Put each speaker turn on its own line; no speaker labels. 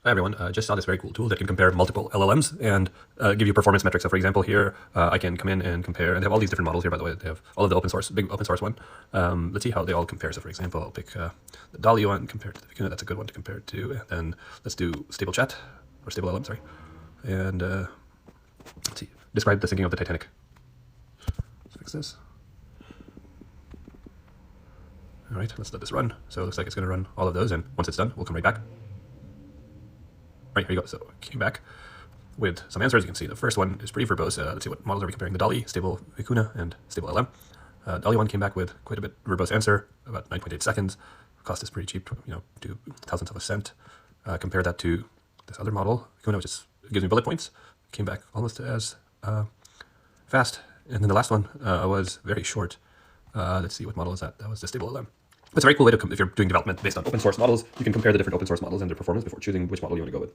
Hi everyone, just saw this very cool tool that can compare multiple LLMs and give you performance metrics. So for example here, I can come in and compare, and they have all these different models here, by the way. They have all of the open source, big open source one. Let's see how they all compare. So for example, I'll pick the DALL-E one compared to the Vicuna. That's a good one to compare to. And then let's do stable chat, or stable LLM, sorry. And let's see, describe the sinking of the Titanic. Let's fix this. All right, let's let this run. So it looks like it's gonna run all of those, and once it's done, we'll come right back. Right, here you go. So I came back with some answers. You can see the first one is pretty verbose. Let's see, what models are we comparing? The DALL-E, stable Vicuna, and stable LM. DALL-E one came back with quite a bit verbose answer, about 9.8 seconds. Cost is pretty cheap, you know, 0.02 of a cent. Compare that to this other model, Vicuna, which gives me bullet points. Came back almost as fast. And then the last one was very short. Let's see, what model is that? That was the stable LM. It's a very cool way to, if you're doing development based on open source models, you can compare the different open source models and their performance before choosing which model you want to go with.